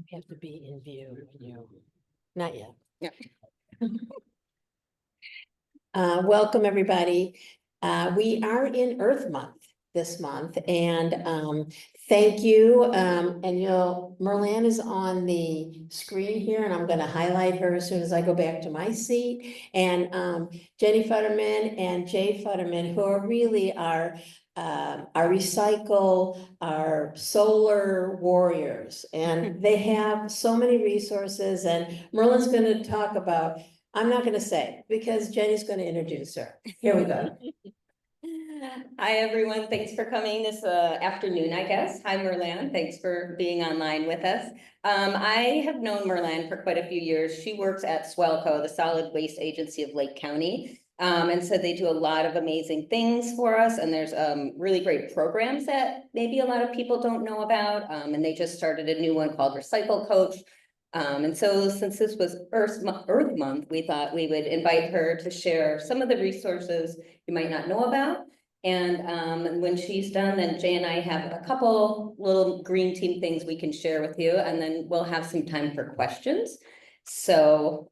We have to be in view when you, not yet. Yeah. Welcome, everybody. We are in Earth Month this month, and thank you. And Merlan is on the screen here, and I'm going to highlight her as soon as I go back to my seat. And Jenny Futterman and Jay Futterman, who are really our recycle, our solar warriors, and they have so many resources. And Merlin's going to talk about. I'm not gonna say, because Jenny's gonna introduce her. Here we go. Hi, everyone. Thanks for coming this afternoon, I guess. Hi, Merlan. Thanks for being online with us. I have known Merlan for quite a few years. She works at Swelco, the Solid Waste Agency of Lake County. And so they do a lot of amazing things for us. And there's really great programs that maybe a lot of people don't know about. And they just started a new one called Recycle Coach. And so since this was Earth Month, we thought we would invite her to share some of the resources you might not know about. And when she's done, then Jay and I have a couple little green team things we can share with you, and then we'll have some time for questions. So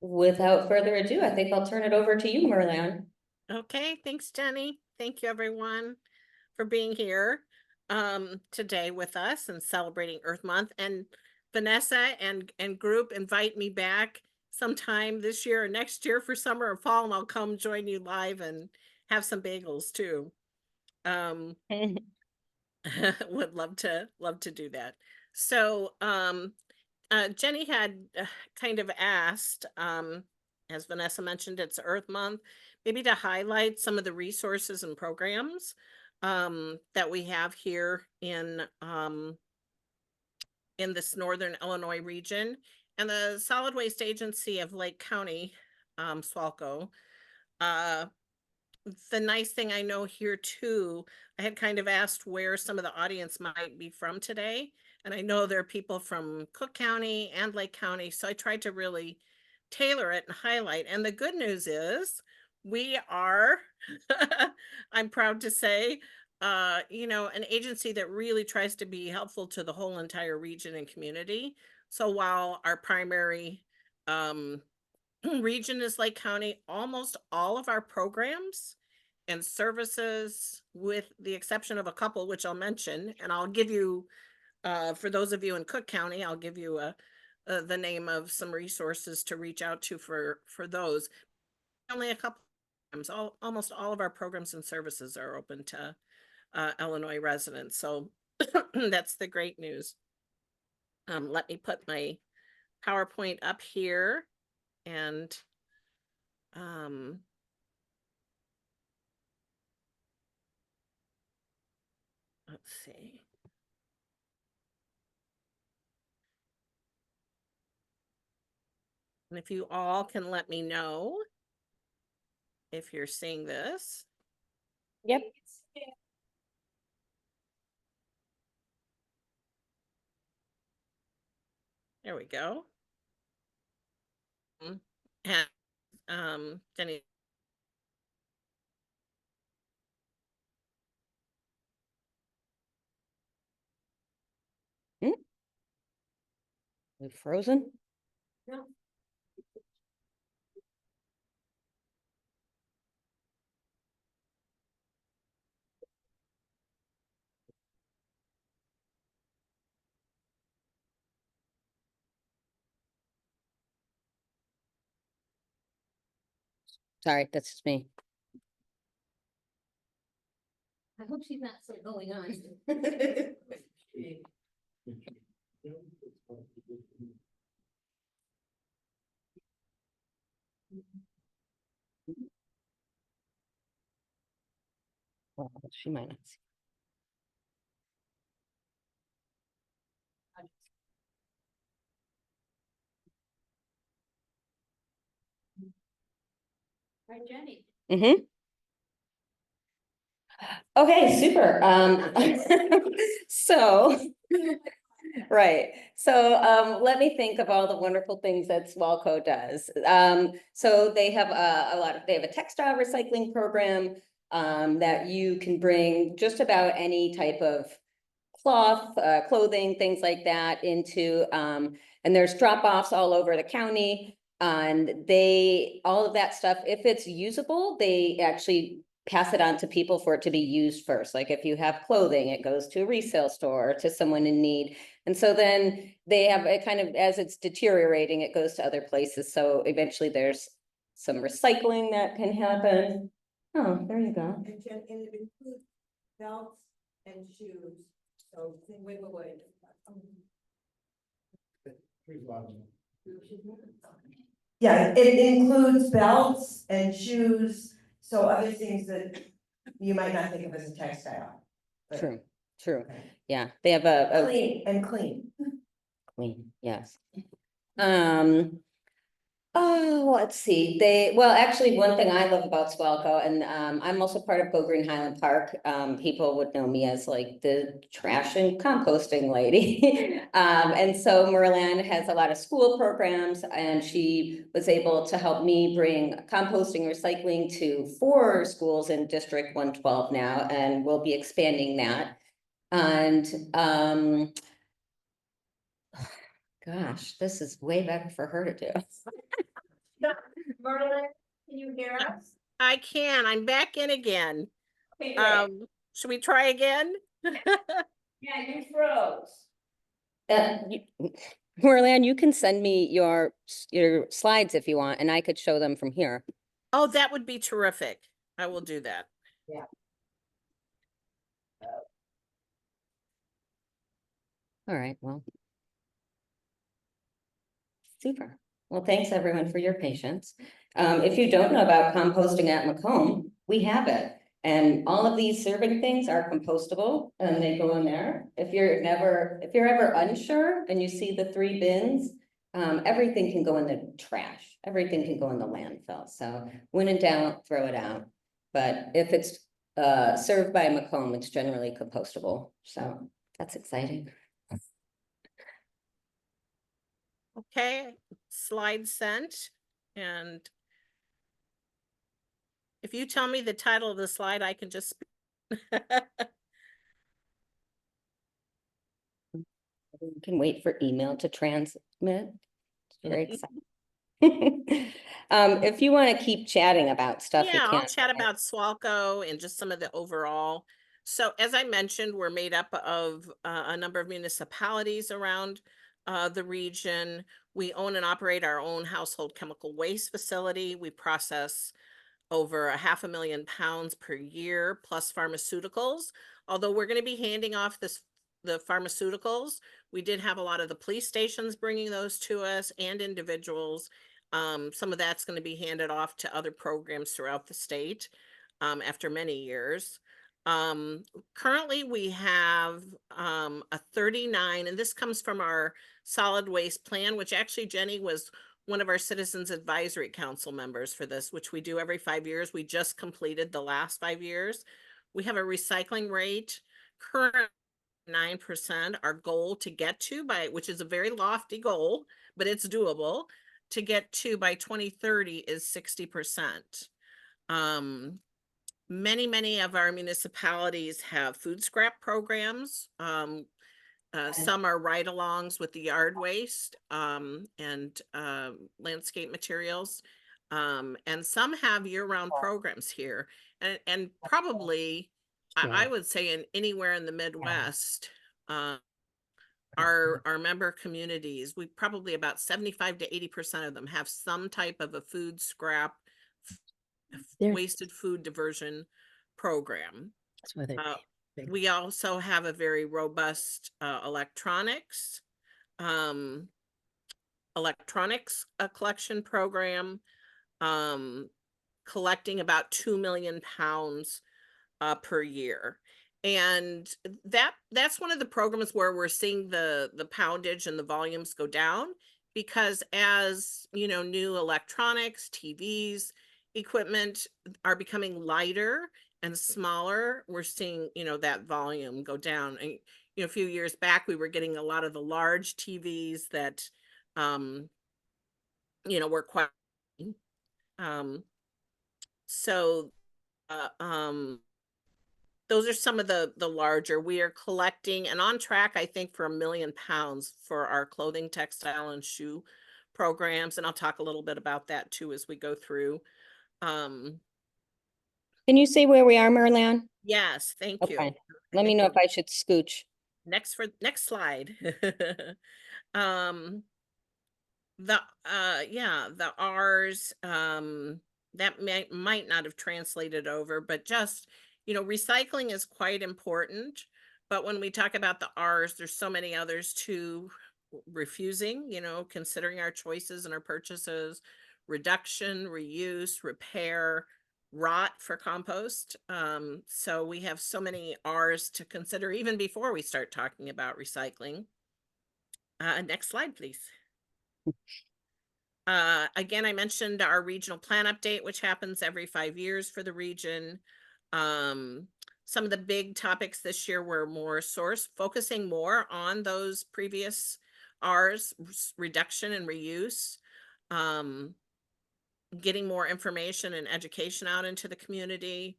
without further ado, I think I'll turn it over to you, Merlan. Okay, thanks, Jenny. Thank you, everyone, for being here today with us and celebrating Earth Month. And Vanessa and group invite me back sometime this year or next year for summer or fall, and I'll come join you live and have some bagels too. Would love to do that. So Jenny had kind of asked, as Vanessa mentioned, it's Earth Month, maybe to highlight some of the resources and programs that we have here in this Northern Illinois region. And the Solid Waste Agency of Lake County, Swalco. The nice thing I know here too, I had kind of asked where some of the audience might be from today. And I know there are people from Cook County and Lake County. So I tried to really tailor it and highlight. And the good news is we are, I'm proud to say, an agency that really tries to be helpful to the whole entire region and community. So while our primary region is Lake County, almost all of our programs and services, with the exception of a couple, which I'll mention, and I'll give you, for those of you in Cook County, I'll give you the name of some resources to reach out to for those. Only a couple times, almost all of our programs and services are open to Illinois residents. So that's the great news. Let me put my PowerPoint up here, and let's see. And if you all can let me know if you're seeing this. Yep. There we go. And Jenny. We've frozen. No. Sorry, that's just me. I hope she's not still going on. Well, she might not see. Right, Jenny. Mm-hmm. Okay, super. So, right. So let me think of all the wonderful things that Swalco does. So they have they have a textile recycling program that you can bring just about any type of cloth, clothing, things like that into, and there's drop-offs all over the county. And all of that stuff, if it's usable, they actually pass it on to people for it to be used first. Like if you have clothing, it goes to a resale store or to someone in need. And so then they have it kind of, as it's deteriorating, it goes to other places. So eventually there's some recycling that can happen. Oh, there you go. And it includes belts and shoes, so, wait. Yeah, it includes belts and shoes, so other things that you might not think of as a textile. but- True, true. Okay. Yeah, they have a Clean. clean, yes. Oh, let's see, well, actually, one thing I love about Swalco, and I'm also part of Go Green Highland Park. People would know me as like the trash and composting lady. And so Merlan has a lot of school programs, and she was able to help me bring composting, recycling to 4 schools in District 112 now, and we'll be expanding that. And gosh, this is way better for her to do. Merlin, can you hear us? I can, I'm back in again. Okay, Should we try again? yeah, you froze. Merlan, you can send me your slides if you want, and I could show them from here. Oh, that would be terrific. I will do that. All right, well. Super. Well, thanks everyone for your patience. If you don't know about composting at Macomb, we have it. And all of these serving things are compostable and they go in there. If you're ever unsure and you see the 3 bins, everything can go in the trash. Everything can go in the landfill. So when in doubt, throw it out. But if it's served by Macomb, it's generally compostable. So that's exciting. Okay, slide sent. And if you tell me the title of the slide, I can just. You can wait for email to transmit. It's very exciting. If you want to keep chatting about stuff, you Yeah, can. I'll chat about Swalco and just some of the overall. So as I mentioned, we're made up of a number of municipalities around the region. We own and operate our own household chemical waste facility. We process over 500,000 pounds per year plus pharmaceuticals. Although we're going to be handing off the pharmaceuticals, we did have a lot of the police stations bringing those to us and individuals. Some of that's going to be handed off to other programs throughout the state after many years. Currently we have a 39, and this comes from our solid waste plan, which actually Jenny was one of our Citizens Advisory Council members for this, which we do every 5 years. We just completed the last 5 years. We have a recycling rate current 9%. Our goal to get to which is a very lofty goal, but it's doable, to get to by 2030 is 60%. Many of our municipalities have food scrap programs. Some are ride-alongs with the yard waste and landscape materials. And some have year-round programs here. And probably, I would say anywhere in the Midwest, our member communities, we probably about 75 to 80% of them have some type of a food scrap, wasted food diversion program. That's why they're big. We also have a very robust electronics collection program, collecting about 2 million pounds per year. And that's one of the programs where we're seeing the poundage and the volumes go down, because as you know, new electronics, TVs, equipment are becoming lighter and smaller, we're seeing, you know, that volume go down. And you know, a few years back we were getting a lot of the large TVs that you know, were quite so those are some of the larger. We are collecting and on track, I think, for 1 million pounds for our clothing, textile, and shoe programs. And I'll talk a little bit about that too as we go through. Um, Can you say where we are, Merlan? yes, thank you. Okay. I Let me think know we're if I should scooch. next slide. um, the R's, that might not have translated over, but just, recycling is quite important. But when we talk about the R's, there's so many others too. Refusing, considering our choices and our purchases, reduction, reuse, repair, rot for compost. So we have so many R's to consider even before we start talking about recycling. Next slide, please. Again, I mentioned our regional plan update, which happens every 5 years for the region. Some of the big topics this year were more focusing more on those previous R's, reduction and reuse, getting more information and education out into the community.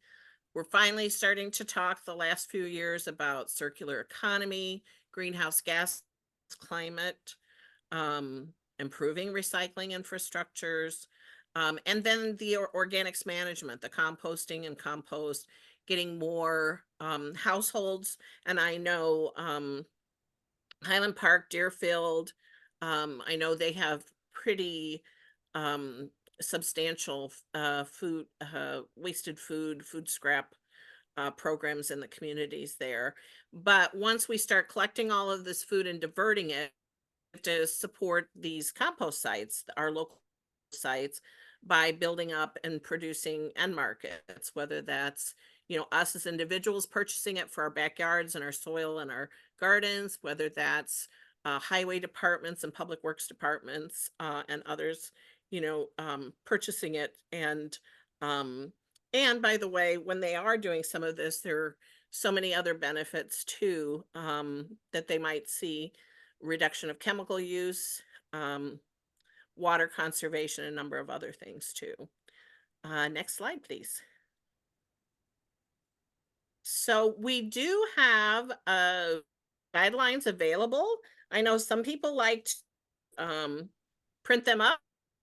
We're finally starting to talk the last few years about circular economy, greenhouse gas, climate, improving recycling infrastructures, and then the organics management, the composting and compost, getting more households. And I know Highland Park, Deerfield, I know they have pretty substantial food, wasted food scrap programs in the communities there. But once we start collecting all of this food and diverting it, to support these compost sites, our local sites, by building up and producing end markets, whether that's, us as individuals purchasing it for our backyards and our soil and our gardens, whether that's highway departments and public works departments and others, purchasing it. And by the way, when they are doing some of this, there are so many other benefits too that they might see: reduction of chemical use, water conservation, a number of other things too. Next slide, please. So we do have guidelines available. I know some people like to print them up,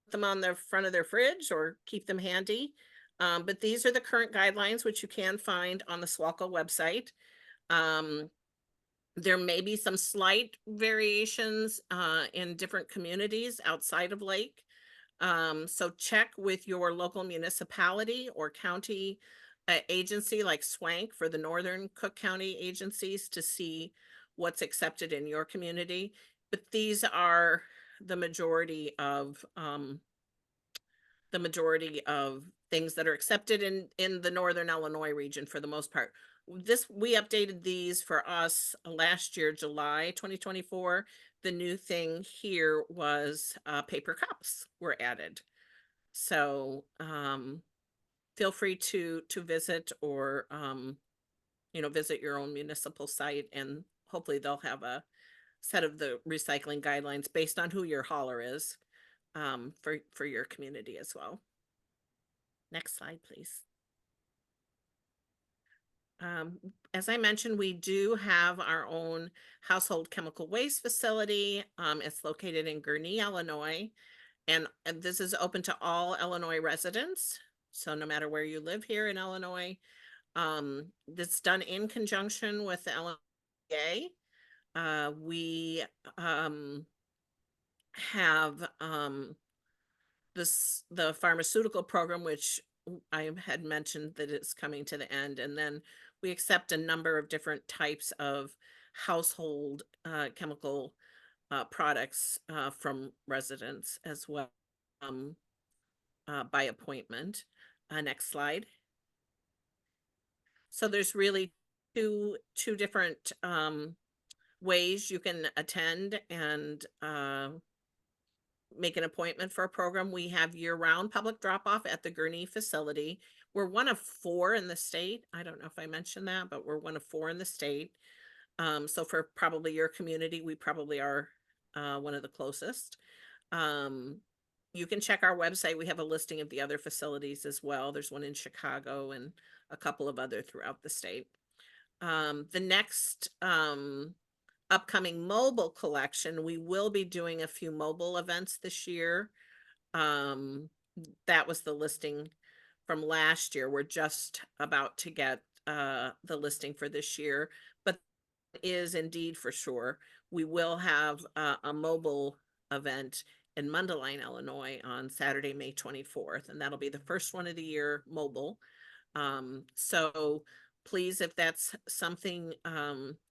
put them on the front of their fridge, or keep them handy. But these are the current guidelines, which you can find on the SWALCO website. There may be some slight variations in different communities outside of Lake. So check with your local municipality or county agency like SWANK for the Northern Cook County agencies to see what's accepted in your community. But these are the majority of things that are accepted in the Northern Illinois region for the most part. We updated these for us last year, July 2024. The new thing here was paper cups were added. So feel free to visit, or visit your own municipal site, and hopefully they'll have a set of the recycling guidelines based on who your hauler is for your community as well. Next slide, please. As I mentioned, we do have our own household chemical waste facility. It's located in Gurnee, Illinois, and this is open to all Illinois residents. So no matter where you live here in Illinois, that's done in conjunction with the Illinois. We have the pharmaceutical program, which I had mentioned that it's coming to the end, and then we accept a number of different types of household chemical products from residents as well, by appointment. Next slide. So there's really two different ways you can attend and make an appointment for a program. We have year-round public drop-off at the Gurnee facility. We're one of 4 in the state. I don't know if I mentioned that, but we're one of 4 in the state. So for probably your community, we probably are one of the closest. You can check our website. We have a listing of the other facilities as well. There's one in Chicago and a couple of other throughout the state. The next upcoming mobile collection, we will be doing a few mobile events this year. That was the listing from last year. We're just about to get the listing for this year, but is indeed for sure. We will have a mobile event in Mundelein, Illinois on Saturday, May 24th, and that'll be the first one of the year mobile. So please, if that's something,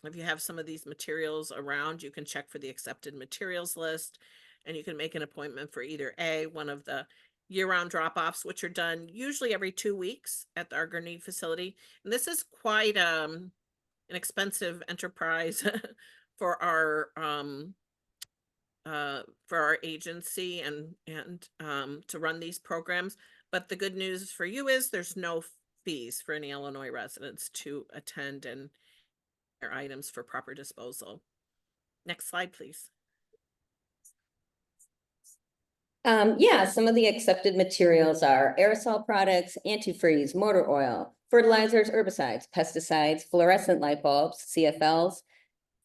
if you have some of these materials around, you can check for the accepted materials list, and you can make an appointment for either one of the year-round drop-offs, which are done usually every 2 weeks at our Gurnee facility. And this is quite an expensive enterprise for our agency and to run these programs. But the good news for you is there's no fees for any Illinois residents to attend and their items for proper disposal. Next slide, please. Yeah, some of the accepted materials are aerosol products, antifreeze, motor oil, fertilizers, herbicides, pesticides, fluorescent light bulbs, CFLs,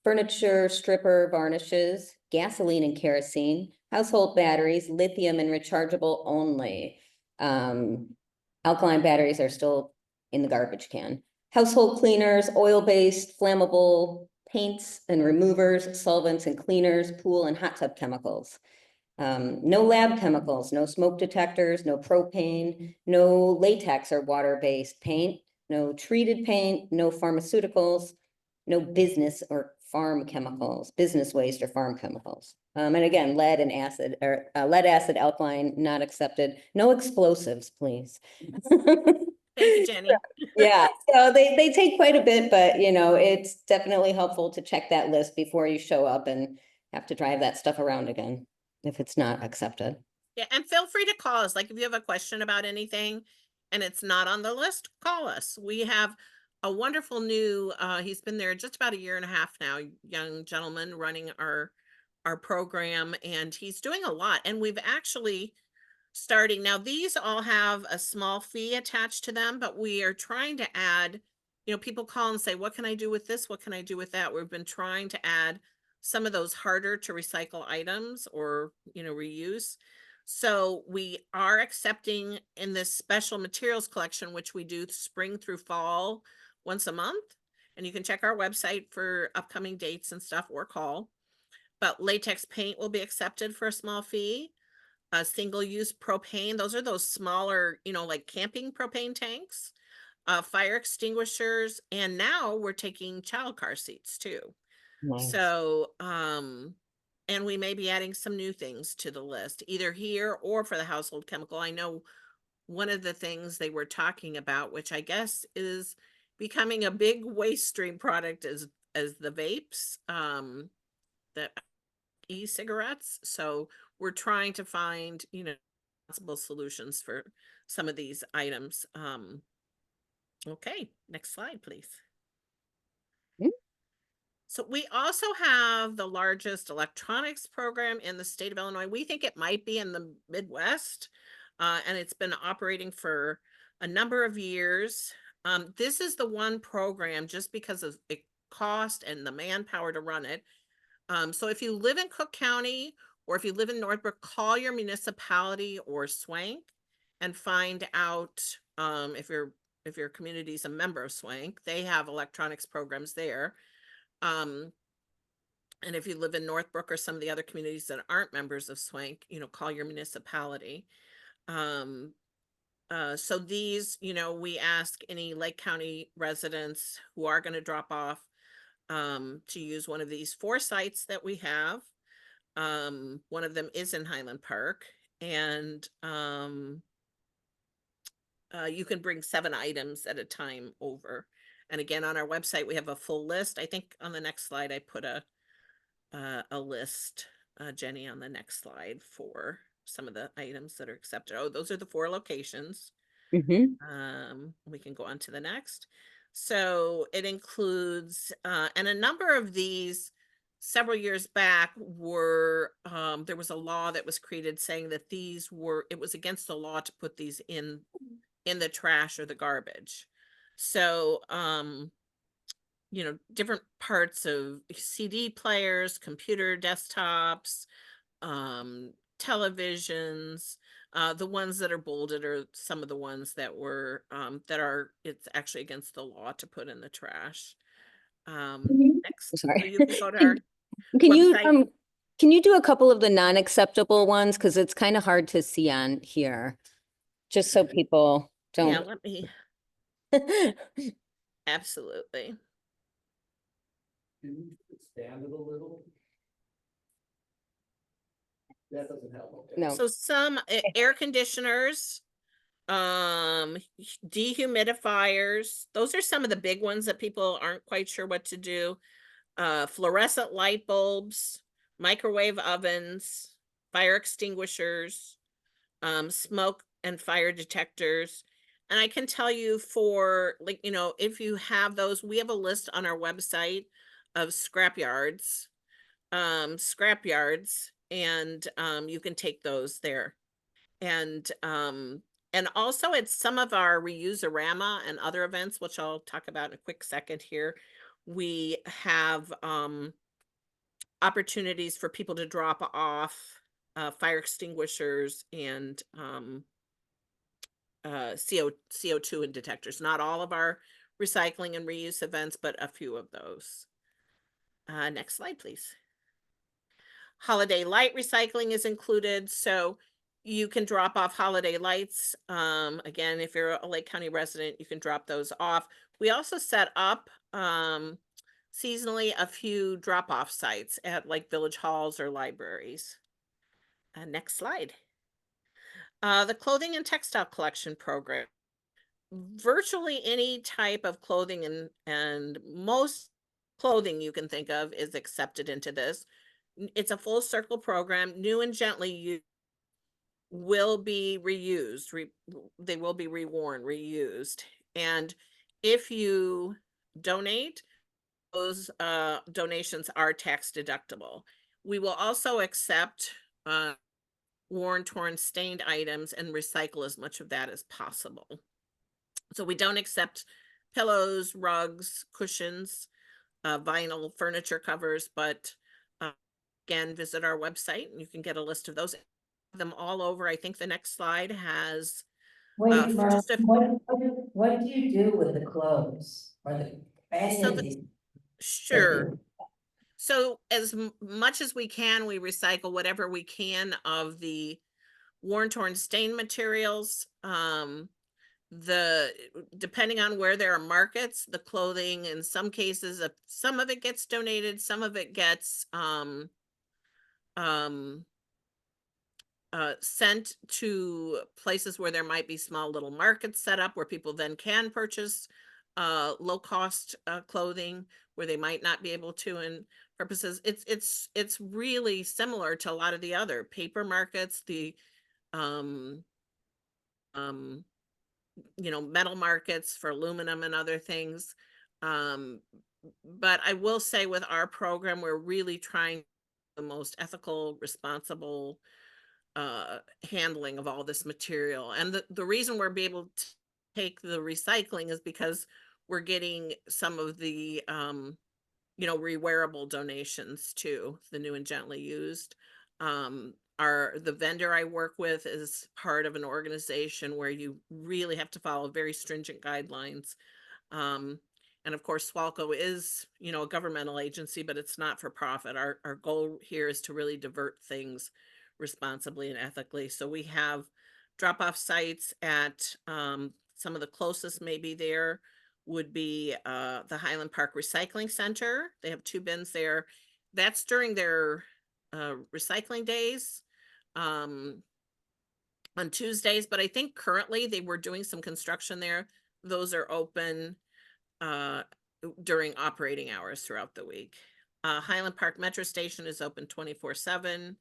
furniture, stripper, varnishes, gasoline and kerosene, household batteries, lithium and rechargeable only. Alkaline batteries are still in the garbage can. Household cleaners, oil-based, flammable paints and removers, solvents and cleaners, pool and hot tub chemicals. No lab chemicals, no smoke detectors, no propane, no latex or water-based paint, no treated paint, no pharmaceuticals, no business or farm chemicals, business waste or farm chemicals. And again, lead and acid or lead acid alkaline not accepted. No explosives, please. Thank you, Jenny. Yeah, so they take quite a bit, but you know, it's definitely helpful to check that list before you show up and have to drive that stuff around again if it's not accepted. Yeah, and feel free to call us. Like if you have a question about anything and it's not on the list, call us. We have a wonderful new, he's been there just about a year and a half now, young gentleman running our program, and he's doing a lot. And we've actually starting now, these all have a small fee attached to them, but we are trying to add, you know, people call and say, what can I do with this? What can I do with that? We've been trying to add some of those harder to recycle items or, you know, reuse. So we are accepting in this special materials collection, which we do spring through fall once a month. And you can check our website for upcoming dates and stuff or call. But latex paint will be accepted for a small fee. Single-use propane, those are those smaller, you know, like camping propane tanks, fire extinguishers, and now we're taking child car seats too. Nice. So, and we may be adding some new things to the list, either here or for the household chemical. I know one of the things they were talking about, which I guess is becoming a big waste stream product, is as the vapes, the e-cigarettes. So we're trying to find, you know, possible solutions for some of these items. Okay, next slide, please. So we also have the largest electronics program in the state of Illinois. We think it might be in the Midwest, and it's been operating for a number of years. This is the one program, just because of the cost and the manpower to run it. So if you live in Cook County or if you live in Northbrook, call your municipality or Swank and find out if your community is a member of Swank. They have electronics programs there. And if you live in Northbrook or some of the other communities that aren't members of Swank, you know, call your municipality. So these, you know, we ask any Lake County residents who are going to drop off to use one of these 4 sites that we have. One of them is in Highland Park, and you can bring 7 items at a time over. And again, on our website, we have a full list. I think on the next slide, I put a list, Jenny, on the next slide for some of the items that are accepted. Oh, those are the 4 locations. We can go on to the next. So it includes, and a number of these several years back were, there was a law that was created saying that it was against the law to put these in the trash or the garbage. So, different parts of CD players, computer desktops, televisions. The ones that are bolded are some of the ones that were, it's actually against the law to put in the trash. Next, so Sorry. you can go to Can our can you, website. can you do a couple of the non-acceptable ones? Because it's kind of hard to see on here. Just so people Yeah, don't. let me, absolutely. Can you expand it a little? That doesn't help, okay. No, So some air conditioners, dehumidifiers, those are some of the big ones that people aren't quite sure what to do. Fluorescent light bulbs, microwave ovens, fire extinguishers, smoke and fire detectors. And I can tell you for if you have those, we have a list on our website of scrapyards, and you can take those there. And also at some of our Reuse-A-Rama and other events, which I'll talk about in a quick second here, we have opportunities for people to drop off fire extinguishers and CO2 and detectors. Not all of our recycling and reuse events, but a few of those. Next slide, please. Holiday light recycling is included, so you can drop off holiday lights. Again, if you're a Lake County resident, you can drop those off. We also set up seasonally a few drop-off sites at like village halls or libraries. Next slide. The clothing and textile collection program. Virtually any type of clothing and most clothing you can think of is accepted into this. It's a full circle program. New and gently used will be reused. They will be reworn, reused. And if you donate, those donations are tax deductible. We will also accept worn, torn, stained items and recycle as much of that as possible. So we don't accept pillows, rugs, cushions, vinyl furniture covers, but again, visit our website and you can get a list of those. Them all over. I think the next slide has Wait, Mark, just a what do you do with the clothes or any So of the- these? sure. So as much as we can, we recycle whatever we can of the worn, torn, stained materials. Depending on where there are markets, the clothing, in some cases, some of it gets donated, some of it gets sent to places where there might be small little markets set up where people then can purchase low cost clothing where they might not be able to in purposes. It's really similar to a lot of the other paper markets, the metal markets for aluminum and other things. But I will say with our program, we're really trying the most ethical, responsible handling of all this material. And the reason we're able to take the recycling is because we're getting some of the rewearable donations too, the new and gently used. The vendor I work with is part of an organization where you really have to follow very stringent guidelines. And of course, Swalco is, a governmental agency, but it's not for profit. Our goal here is to really divert things responsibly and ethically. So we have drop-off sites at some of the closest maybe there would be the Highland Park Recycling Center. They have 2 bins there. That's during their recycling days on Tuesdays, but I think currently they were doing some construction there. Those are open during operating hours throughout the week. Highland Park Metro Station is open 24/7.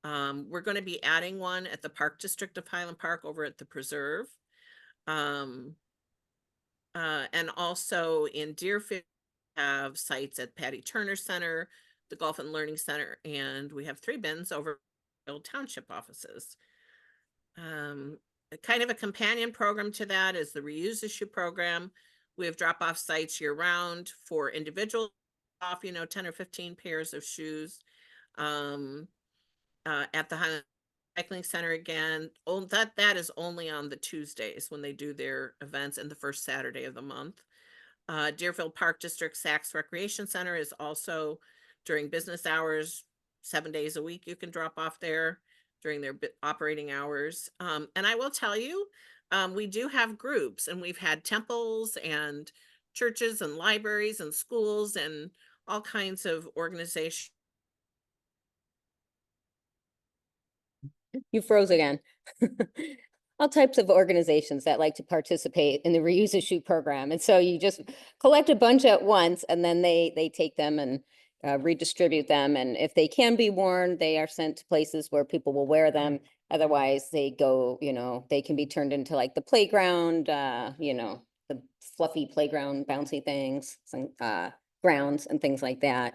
We're going to be adding one at the Park District of Highland Park over at the Preserve. And also in Deerfield, we have sites at Patty Turner Center, the Golf and Learning Center, and we have 3 bins over Old Township offices. Kind of a companion program to that is the Reuse Issue program. We have drop-off sites year-round for individual off, 10 or 15 pairs of shoes. At the Highland Cycling Center again. Oh, that is only on the Tuesdays when they do their events, and the first Saturday of the month. Deerfield Park District Saks Recreation Center is also during business hours, 7 days a week. You can drop off there during their operating hours. And I will tell you, we do have groups, and we've had temples and churches and libraries and schools and all kinds of organizations. You froze again. All types of organizations that like to participate in the reuse a shoe program. And so you just collect a bunch at once, and then they take them and redistribute them. And if they can be worn, they are sent to places where people will wear them. Otherwise, they go, they can be turned into like the playground, the fluffy playground bouncy things, some grounds and things like that.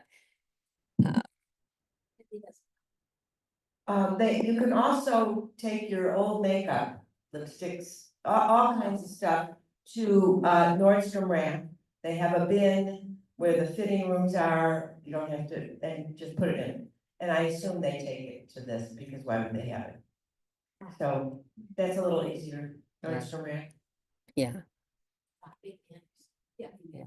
You can also take your old makeup, lipsticks, all kinds of stuff to Nordstrom Rack. They have a bin where the fitting rooms are. You don't have to, and just put it in. And I assume they take it to this because why would they have it? So that's a little easier, Nordstrom Rack. Yeah. Yeah. Yeah.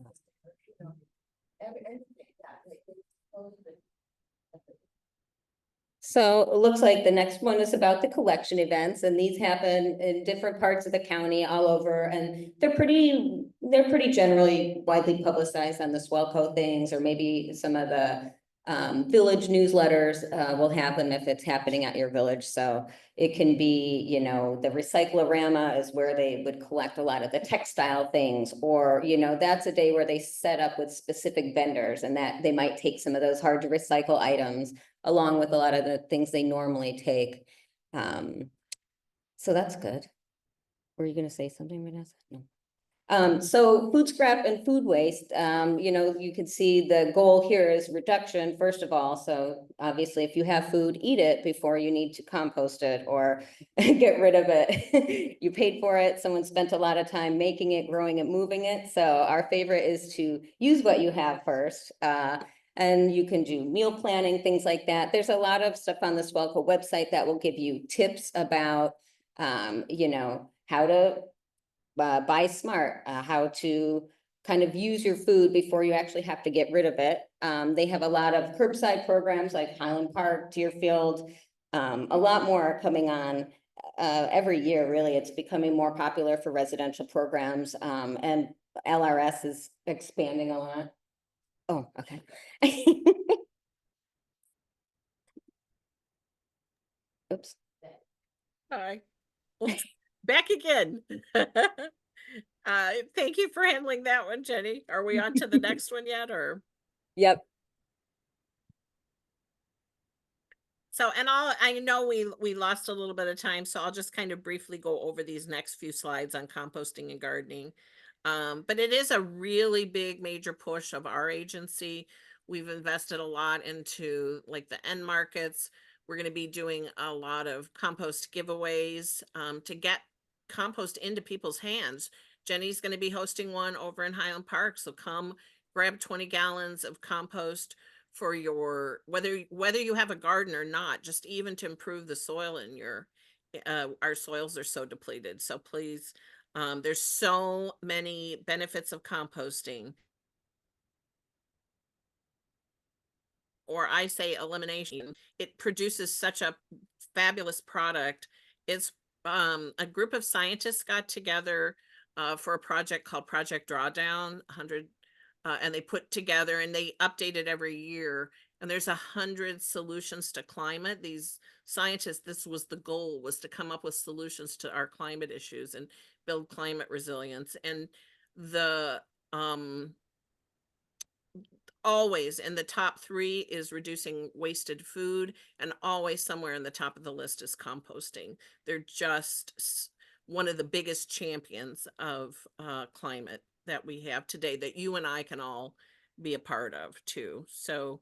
So it looks like the next one is about the collection events, and these happen in different parts of the county all over, and they're pretty generally widely publicized on the Swellco things, or maybe some of the village newsletters will have them if it's happening at your village. So it can be, the Recyclorama is where they would collect a lot of the textile things, or, that's a day where they set up with specific vendors, and that they might take some of those hard to recycle items along with a lot of the things they normally take. So that's good. Were you gonna say something, Vanessa? No. So food scrap and food waste, you can see the goal here is reduction, first of all. So obviously, if you have food, eat it before you need to compost it or get rid of it. You paid for it, someone spent a lot of time making it, growing it, moving it. So our favorite is to use what you have first. And you can do meal planning, things like that. There's a lot of stuff on the Swellco website that will give you tips about, how to buy smart, how to kind of use your food before you actually have to get rid of it. They have a lot of curbside programs like Highland Park, Deerfield, a lot more are coming on every year, really. It's becoming more popular for residential programs, and LRS is expanding a lot. Oh, okay. Oops. Hi. Oops, back again. Thank you for handling that one, Jenny. Are we on to the next one yet, or? Yep. So, and I know we lost a little bit of time, so I'll just kind of briefly go over these next few slides on composting and gardening. But it is a really big major push of our agency. We've invested a lot into like the end markets. We're going to be doing a lot of compost giveaways to get compost into people's hands. Jenny's going to be hosting one over in Highland Park, so come grab 20 gallons of compost for your, whether you have a garden or not, just even to improve the soil in your, our soils are so depleted. So please, there's so many benefits of composting, or I say elimination. It produces such a fabulous product. It's a group of scientists got together for a project called Project Drawdown 100, and they put together, and they update it every year, and there's 100 solutions to climate. These scientists, this was the goal, was to come up with solutions to our climate issues and build climate resilience. And the always in the top 3 is reducing wasted food, and always somewhere in the top of the list is composting. They're just one of the biggest champions of climate that we have today, that you and I can all be a part of too. So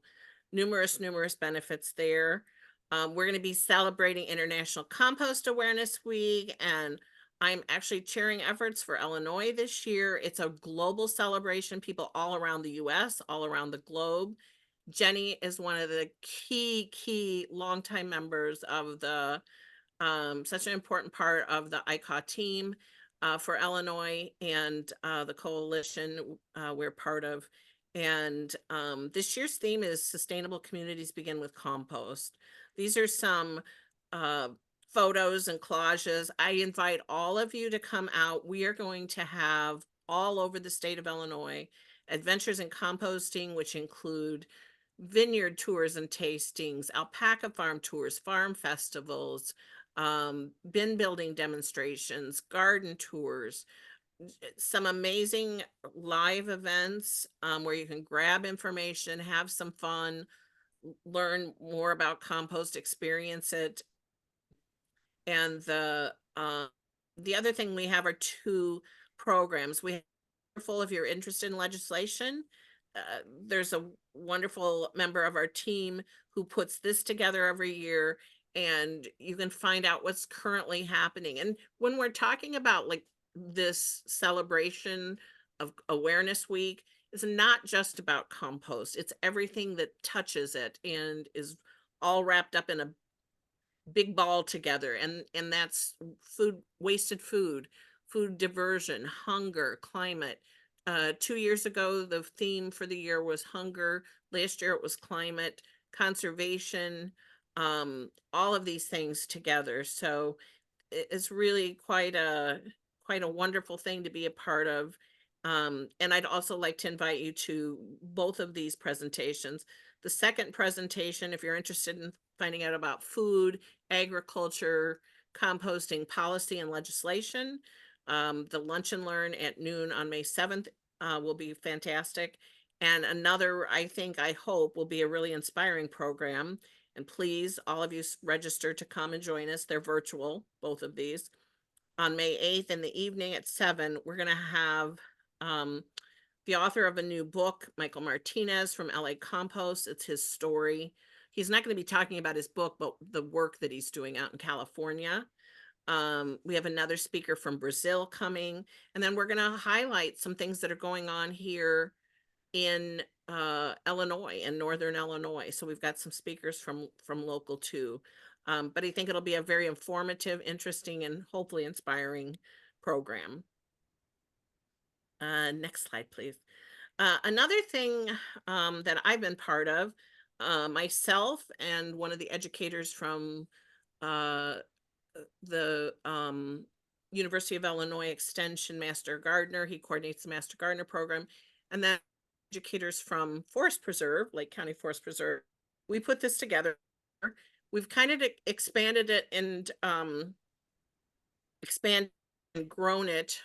numerous benefits there. We're going to be celebrating International Compost Awareness Week, and I'm actually chairing efforts for Illinois this year. It's a global celebration, people all around the US, all around the globe. Jenny is one of the key longtime members of the such an important part of the ICAW team for Illinois and the coalition we're part of. And this year's theme is Sustainable Communities Begin with Compost. These are some uh, photos and collages. I invite all of you to come out. We are going to have all over the state of Illinois adventures in composting, which include vineyard tours and tastings, alpaca farm tours, farm festivals, bin building demonstrations, garden tours, some amazing live events where you can grab information, have some fun, learn more about compost, experience it. And the other thing we have are 2 programs. We have wonderful if you're interested in legislation. There's a wonderful member of our team who puts this together every year, and you can find out what's currently happening. And when we're talking about like this celebration of Awareness Week, it's not just about compost, it's everything that touches it and is all wrapped up in a big ball together, and that's food, wasted food diversion, hunger, climate. 2 years ago the theme for the year was hunger. Last year it was climate, conservation, all of these things together. So it's really quite a wonderful thing to be a part of. And I'd also like to invite you to both of these presentations. The second presentation, if you're interested in finding out about food, agriculture, composting policy and legislation, the lunch and learn at noon on May 7th will be fantastic. And another, I hope, will be a really inspiring program. And please, all of you register to come and join us. They're virtual, both of these. On May 8th in the evening at 7, we're going to have the author of a new book, Michael Martinez from LA Compost. It's his story. He's not going to be talking about his book, but the work that he's doing out in California. We have another speaker from Brazil coming, and then we're going to highlight some things that are going on here in Illinois and Northern Illinois. So we've got some speakers from local too. But I think it'll be a very informative, interesting, and hopefully inspiring program. Next slide, please. Another thing that I've been part of, myself and one of the educators from the University of Illinois Extension Master Gardener, he coordinates the Master Gardener program, and then educators from Forest Preserve, Lake County Forest Preserve, we put this together. We've kind of expanded it and grown it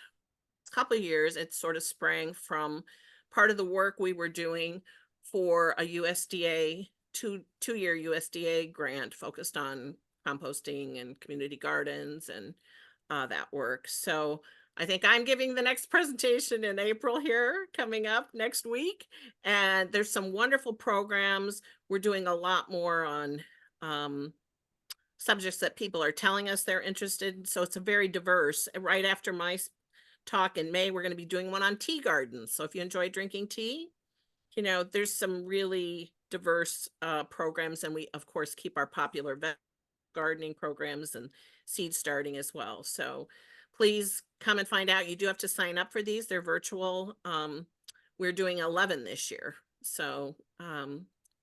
a couple of years. It sort of sprang from part of the work we were doing for a USDA two-year USDA grant focused on composting and community gardens and that work. So I think I'm giving the next presentation in April here coming up next week. And there's some wonderful programs. We're doing a lot more on subjects that people are telling us they're interested in. So it's a very diverse. Right after my talk in May, we're going to be doing one on tea gardens. So if you enjoy drinking tea, you know, there's some really diverse programs. And we, of course, keep our popular gardening programs and seed starting as well. So please come and find out. You do have to sign up for these. They're virtual. We're doing 11 this year. So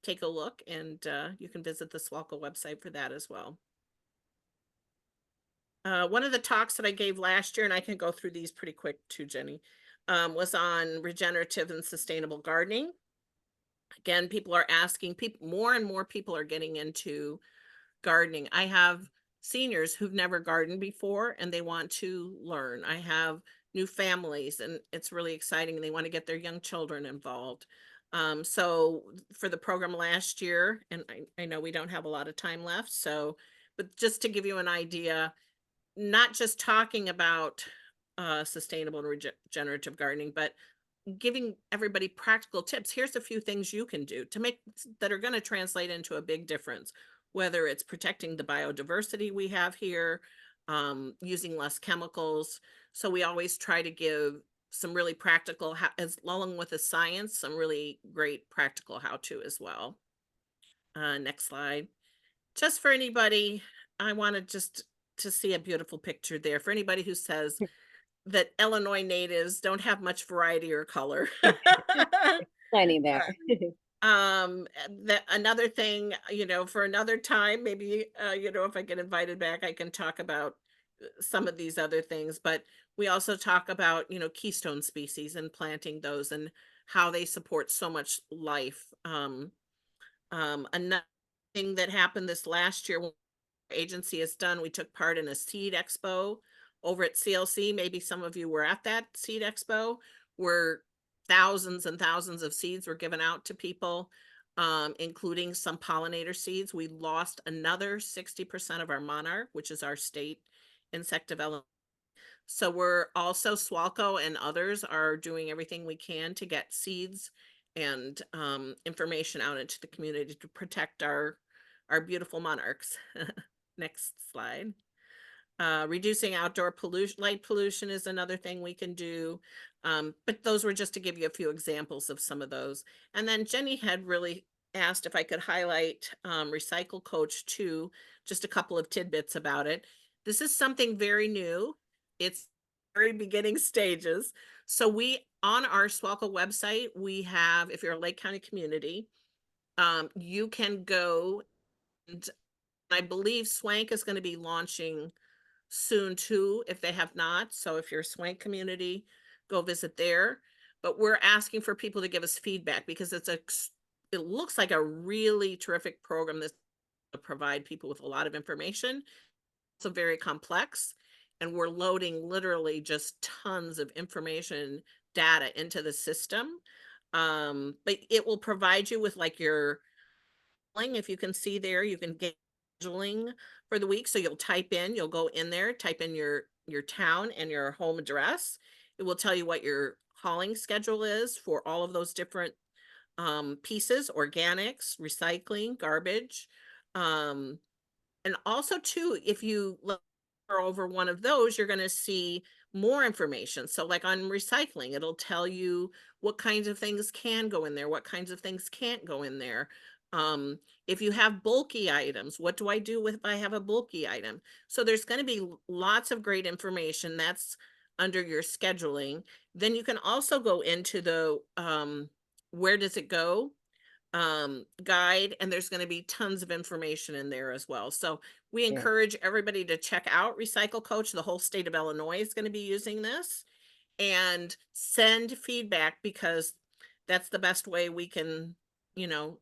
take a look, and you can visit the SWALCO website for that as well. One of the talks that I gave last year, and I can go through these pretty quick too, Jenny, was on regenerative and sustainable gardening. Again, people are asking, more and more people are getting into gardening. I have seniors who've never gardened before and they want to learn. I have new families and it's really exciting. They want to get their young children involved. So for the program last year, and I know we don't have a lot of time left, so, but just to give you an idea, not just talking about sustainable and regenerative gardening, but giving everybody practical tips. Here's a few things you can do to make that are going to translate into a big difference, whether it's protecting the biodiversity we have here, using less chemicals. So we always try to give some really practical, as along with the science, some really great practical how-to as well. Next slide. Just for anybody, I wanted just to see a beautiful picture there. For anybody who says that Illinois natives don't have much variety or color. Plenty there. That another thing, for another time, maybe, if I get invited back, I can talk about some of these other things, but we also talk about, keystone species and planting those and how they support so much life. Another thing that happened this last year, when our agency has done, we took part in a seed expo over at CLC. Maybe some of you were at that seed expo, where thousands and thousands of seeds were given out to people, including some pollinator seeds. We lost another 60% of our monarch, which is our state insect development. So we're also, Swalco and others are doing everything we can to get seeds and information out into the community to protect our beautiful monarchs. Next slide. Reducing outdoor pollution, light pollution is another thing we can do. But those were just to give you a few examples of some of those. And then Jenny had really asked if I could highlight Recycle Coach 2, just a couple of tidbits about it. This is something very new. It's very beginning stages. So we, on our Swalco website, we have, if you're a Lake County community, you can go, and I believe Swank is going to be launching soon too, if they have not. So if you're a Swank community, go visit there. But we're asking for people to give us feedback because it looks like a really terrific program that's to provide people with a lot of information. It's very complex, and we're loading literally just tons of information data into the system. But it will provide you with like your, if you can see there, you can get scheduling for the week. So you'll go in there, type in your town and your home address. It will tell you what your hauling schedule is for all of those different pieces: organics, recycling, garbage. And also too, if you look over one of those, you're going to see more information. So like on recycling, it'll tell you what kinds of things can go in there, what kinds of things can't go in there. If you have bulky items, what do I do if I have a bulky item? So there's going to be lots of great information that's under your scheduling. Then you can also go into the where does it go guide, and there's going to be tons of information in there as well. So we encourage everybody to check out Recycle Coach. The whole state of Illinois is going to be using this, and send feedback, because that's the best way we can,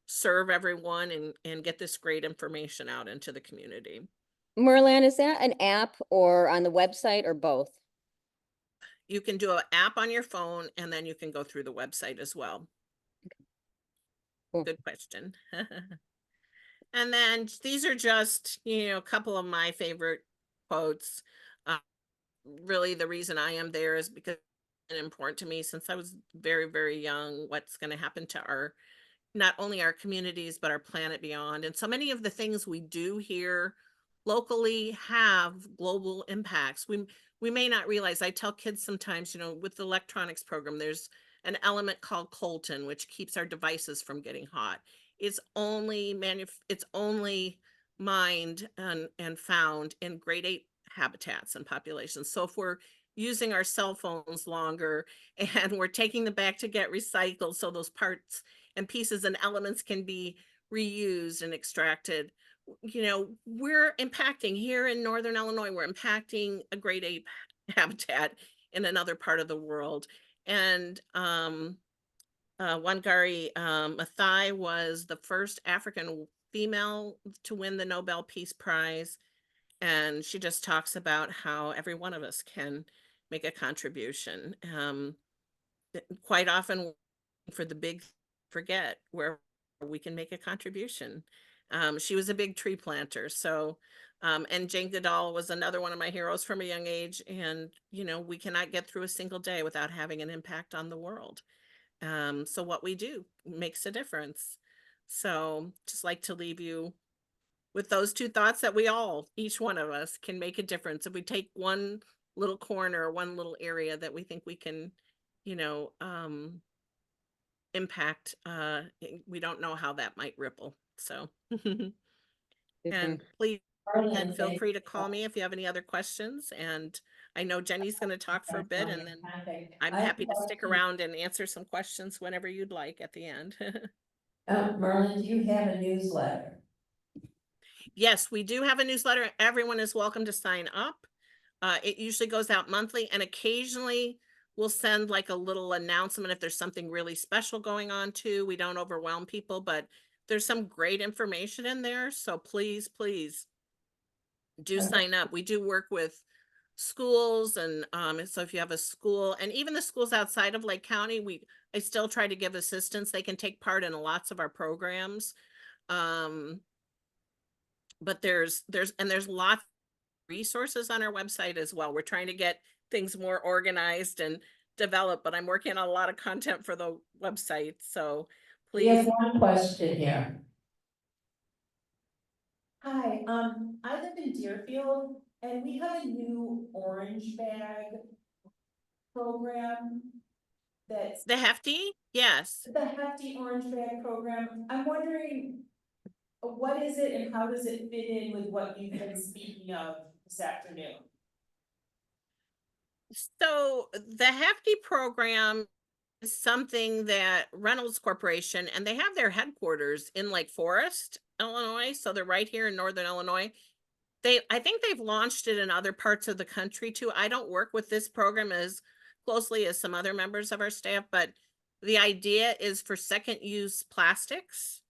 serve everyone and get this great information out into the community. Merlan, is that an app or on the website or both? You can do an app on your phone, and then you can go through the website as well. Cool. Good question. And then these are just, a couple of my favorite quotes. Really, the reason I am there is because it's important to me since I was very, very young, what's going to happen to not only our communities, but our planet beyond. And so many of the things we do here locally have global impacts. We may not realize. I tell kids sometimes, with the electronics program, there's an element called coltan, which keeps our devices from getting hot. It's only mined and found in grade 8 habitats and populations. So if we're using our cell phones longer and we're taking them back to get recycled, so those parts and pieces and elements can be reused and extracted, we're impacting here in Northern Illinois, we're impacting a grade 8 habitat in another part of the world. And Wangari Maathai was the first African female to win the Nobel Peace Prize. And she just talks about how every one of us can make a contribution. Quite often for the big forget where we can make a contribution. She was a big tree planter. So, and Jane Goodall was another one of my heroes from a young age. And, we cannot get through a single day without having an impact on the world. So what we do makes a difference. So just like to leave you with those two thoughts that each one of us can make a difference. If we take one little corner, one little area that we think we can, you know, impact, we don't know how that might ripple. So, and please then feel free to call me if you have any other questions. And I know Jenny's going to talk for a bit, and then I'm happy to stick around and answer some questions whenever you'd like at the end. Merlin, do you have a newsletter? Yes, we do have a newsletter. Everyone is welcome to sign up. It usually goes out monthly, and occasionally we'll send like a little announcement if there's something really special going on too. We don't overwhelm people, but there's some great information in there. So please, please do sign up. We do work with schools, and so if you have a school, and even the schools outside of Lake County, I still try to give assistance. They can take part in lots of our programs. But there's lots of resources on our website as well. We're trying to get things more organized and developed, but I'm working on a lot of content for the website. So We have please. one question here. Hi, I live in Deerfield and we have a new orange bag program that's The Hefty? Yes. the Hefty Orange Bag Program. I'm wondering, what is it and how does it fit in with what you've been speaking of this afternoon? So the Hefty program is something that Reynolds Corporation, and they have their headquarters in Lake Forest, Illinois. So they're right here in Northern Illinois. I think they've launched it in other parts of the country too. I don't work with this program as closely as some other members of our staff, but the idea is for second use plastics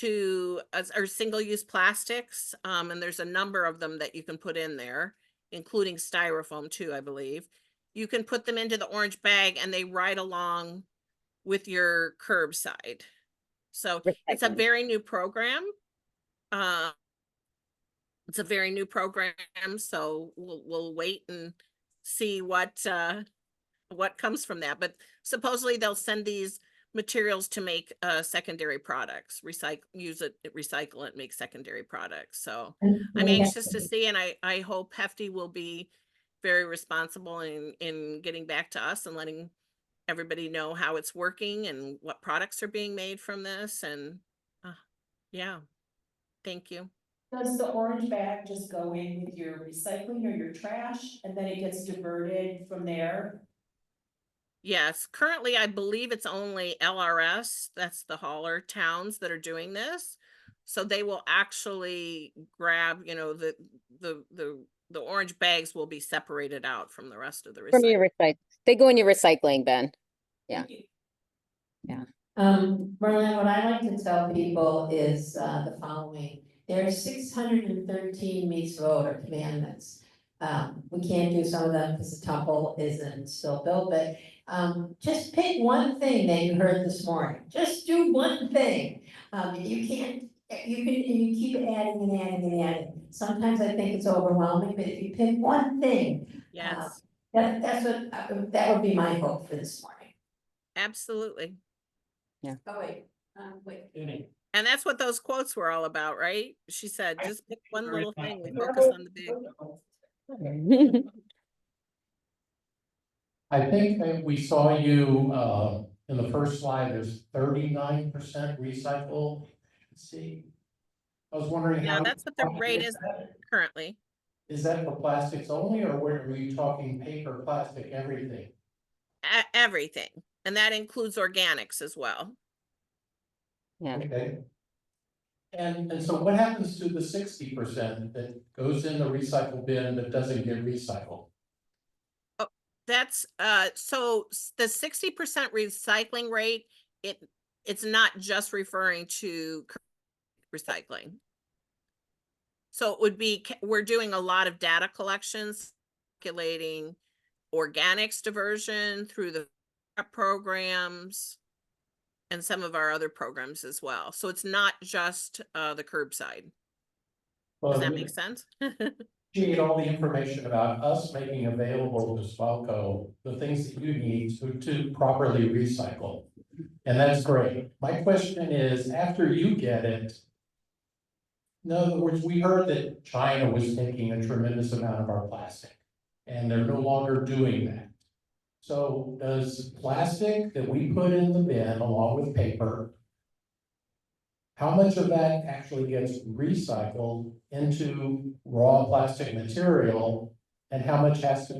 or single use plastics. And there's a number of them that you can put in there, including styrofoam too, I believe. You can put them into the orange bag and they ride along with your curbside. So it's a very new program. It's a very new program, so we'll wait and see what comes from that. But supposedly they'll send these materials to make secondary products, recycle it, make secondary products. So I'm anxious to see, and I hope Hefty will be very responsible in getting back to us and letting everybody know how it's working and what products are being made from this. And yeah, thank you. Does the orange bag just go in with your recycling or your trash and then it gets diverted from there? Yes, currently I believe it's only LRS, that's the hauler towns that are doing this. So they will actually grab, the orange bags will be separated out from the rest of the From your recycling. they go in your recycling bin. Yeah. Merlin, what I like to tell people is the following. There are 613 meets vote or commandments. We can't do some of them because the temple isn't still built, but just pick one thing that you heard this morning. Just do one thing. You can keep adding and adding and adding. Sometimes I think it's overwhelming, but if you pick one thing, Yes, that would be my hope for this morning. absolutely. Oh, wait. And that's what those quotes were all about, right? She said, just pick one little thing, we focus on the big. I think that we saw you, in the first slide, there's 39% recycle. See, I was wondering Yeah, how. that's what the rate is currently. Is that for plastics only, or were you talking paper, plastic, everything? Everything. And that includes organics as well. Yeah. Okay. And so what happens to the 60% that goes in the recycle bin that doesn't get recycled? That's so the 60% recycling rate, it's not just referring to recycling. So it would be, we're doing a lot of data collections, calculating organics diversion through the programs and some of our other programs as well. So it's not just the curbside. Does that make sense? You need all the information about us making available to Swalco the things that you need to properly recycle. And that's great. My question is, after you get it, In other words, we heard that China was taking a tremendous amount of our plastic, and they're no longer doing that. So does plastic that we put in the bin along with paper, how much of that actually gets recycled into raw plastic material? And how much has to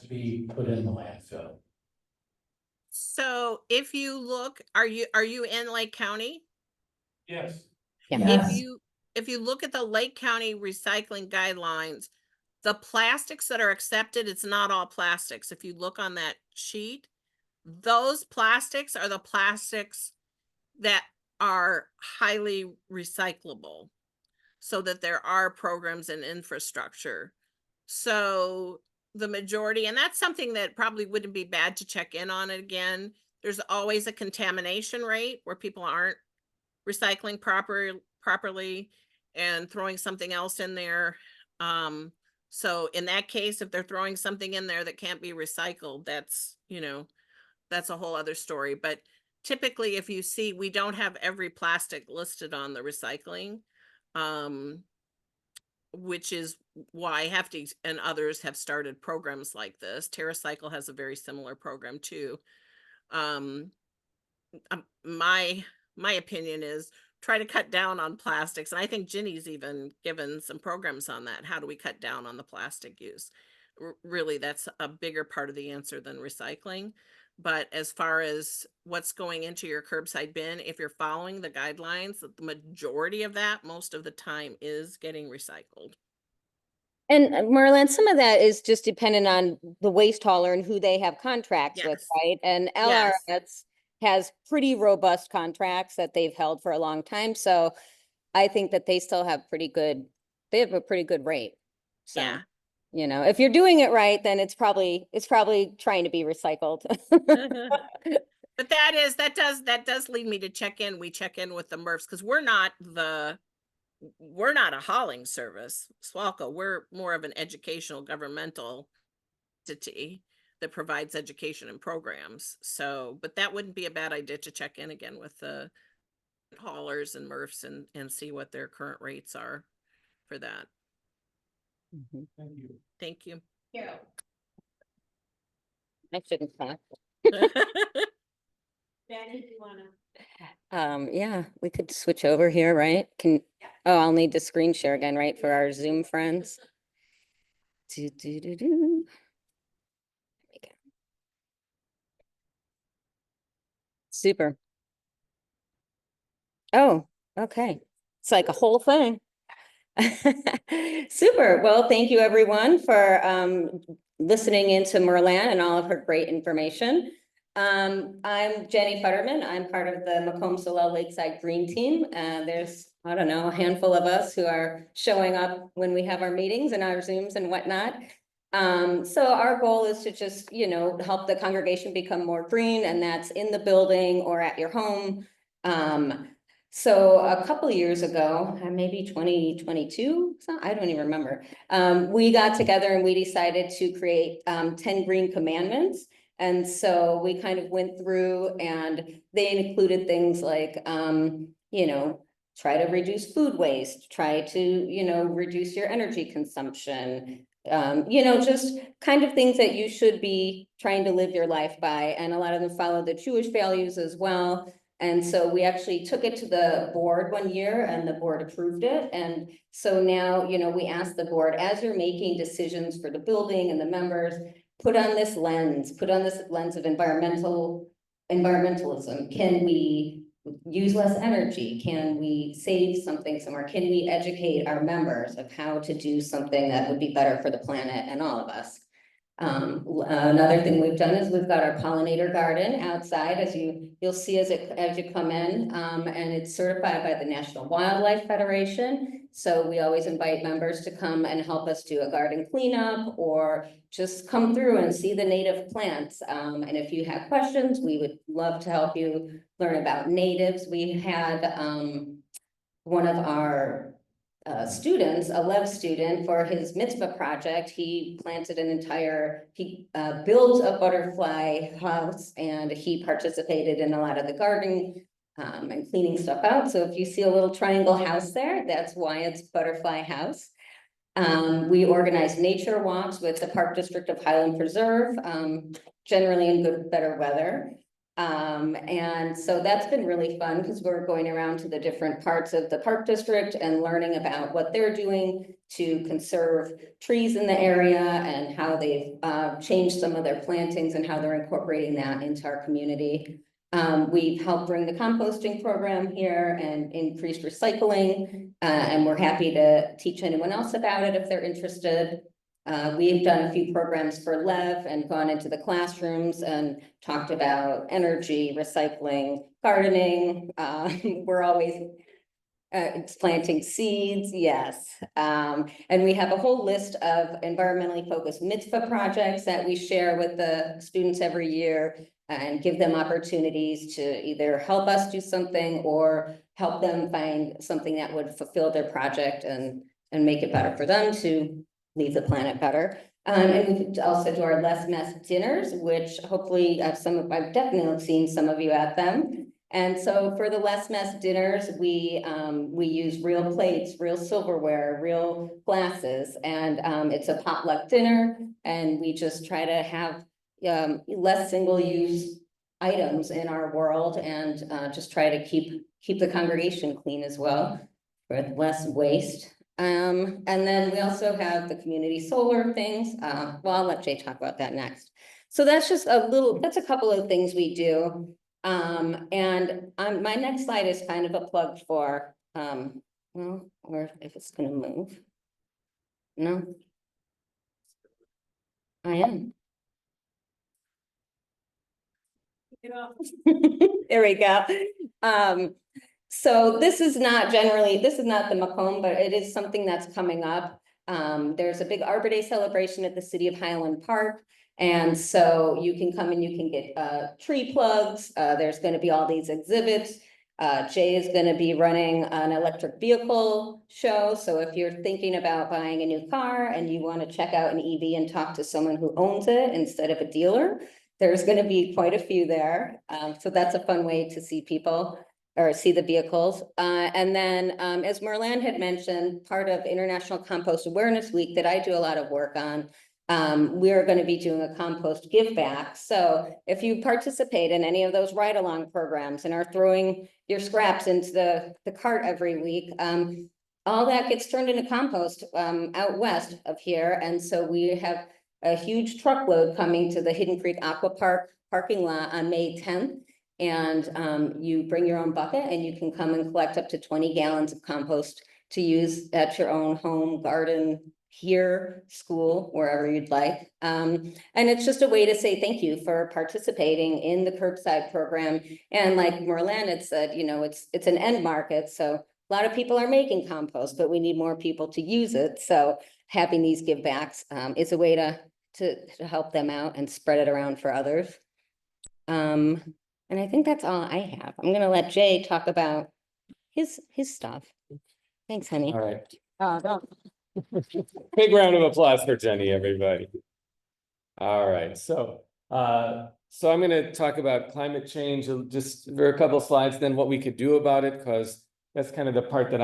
be put in the landfill? So if you look, are you in Lake County? Yes. Yeah. Yes. If you look at the Lake County recycling guidelines, the plastics that are accepted, it's not all plastics. If you look on that sheet, those plastics are the plastics that are highly recyclable, so that there are programs and infrastructure. So the majority, and that's something that probably wouldn't be bad to check in on it again. There's always a contamination rate where people aren't recycling properly and throwing something else in there. So in that case, if they're throwing something in there that can't be recycled, that's, that's a whole other story. But typically, if you see, we don't have every plastic listed on the recycling. Which is why Hefty and others have started programs like this. TerraCycle has a very similar program too. My opinion is try to cut down on plastics. And I think Ginny's even given some programs on that. How do we cut down on the plastic use? Really, that's a bigger part of the answer than recycling. But as far as what's going into your curbside bin, if you're following the guidelines, the majority of that, most of the time, is getting recycled. And Merlin, some of that is just dependent on the waste hauler and who they have contracts with, Yes. right? And Yes. LRS has pretty robust contracts that they've held for a long time. So I think that they still have they have a pretty good rate. So, Yeah. if you're doing it right, then it's probably trying to be recycled. But that does lead me to check in. We check in with the MRFs because we're not a hauling service. SWALCO, we're more of an educational governmental entity that provides education and programs. So, but that wouldn't be a bad idea to check in again with the haulers and MRFs and see what their current rates are for that. Mhm. Thank you. Thank you. I shouldn't talk. Benny, do you wanna? Yeah, we could switch over here, right? Oh, I'll need to screen share again, right, for our Zoom friends. Do. There we go. Super. Oh, okay. It's like a whole thing. Super. Well, thank you everyone for listening into Merlan and all of her great information. I'm Jenny Futterman. I'm part of the Macomb Solel Lakeside Green Team. There's, I don't know, a handful of us who are showing up when we have our meetings and our Zooms and whatnot. So our goal is to just, help the congregation become more green, and that's in the building or at your home. So a couple of years ago, maybe 2022, I don't even remember. We got together and we decided to create 10 Green Commandments. And so we kind of went through, and they included things like, try to reduce food waste, try to, reduce your energy consumption, just kind of things that you should be trying to live your life by. And a lot of them follow the Jewish values as well. And so we actually took it to the board one year and the board approved it. And so now, we asked the board, as you're making decisions for the building and the members, put on this lens of environmentalism. Can we use less energy? Can we save something somewhere? Can we educate our members of how to do something that would be better for the planet and all of us? Another thing we've done is we've got our pollinator garden outside, as you'll see as you come in, and it's certified by the National Wildlife Federation. So we always invite members to come and help us do a garden cleanup, or just come through and see the native plants. And if you have questions, we would love to help you learn about natives. We had one of our students, a Lev student, for his mitzvah project, he built a butterfly house, and he participated in a lot of the gardening and cleaning stuff out. So if you see a little triangle house there, that's why it's Butterfly House. We organize nature walks with the Park District of Highland Preserve, generally in good, better weather. And so that's been really fun because we're going around to the different parts of the Park District and learning about what they're doing to conserve trees in the area and how they've changed some of their plantings and how they're incorporating that into our community. We've helped bring the composting program here and increased recycling, and we're happy to teach anyone else about it if they're interested. We've done a few programs for LEV and gone into the classrooms and talked about energy, recycling, gardening. We're always planting seeds, yes. And we have a whole list of environmentally focused mitzvah projects that we share with the students every year and give them opportunities to either help us do something or help them find something that would fulfill their project and make it better for them to leave the planet better. And we also do our less mess dinners, which hopefully I've definitely seen some of you at them. And so for the less mess dinners, we use real plates, real silverware, real glasses, and it's a potluck dinner. And we just try to have less single-use items in our world and just try to keep the congregation clean as well with less waste. And then we also have the community solar things. Well, I'll let Jay talk about that next. So that's just that's a couple of things we do. And my next slide is kind of a plug for, well, or if it's gonna move. No. I am. There we go. So this is not the Macomb, but it is something that's coming up. There's a big Arbor Day celebration at the City of Highland Park. And so you can come and you can get tree plugs. There's going to be all these exhibits. Jay is going to be running an electric vehicle show. So if you're thinking about buying a new car and you want to check out an EV and talk to someone who owns it instead of a dealer, there's going to be quite a few there. So that's a fun way to see people or see the vehicles. And then as Merlan had mentioned, part of International Compost Awareness Week that I do a lot of work on, we're going to be doing a compost give back. So if you participate in any of those ride along programs and are throwing your scraps into the cart every week, all that gets turned into compost out west of here. And so we have a huge truckload coming to the Hidden Creek Aqua Park parking lot on May 10th. And you bring your own bucket and you can come and collect up to 20 gallons of compost to use at your own home, garden, here, school, wherever you'd like. And it's just a way to say thank you for participating in the curbside program. And like Merlan had said, you know, it's an end market. So a lot of people are making compost, but we need more people to use it. So having these give backs is a way to help them out and spread it around for others. And I think that's all I have. I'm gonna let Jay talk about his stuff. Thanks, honey. All right. Big round of applause for Jenny, everybody. All right, so I'm going to talk about climate change just for a couple slides, then what we could do about it, because that's kind of the part that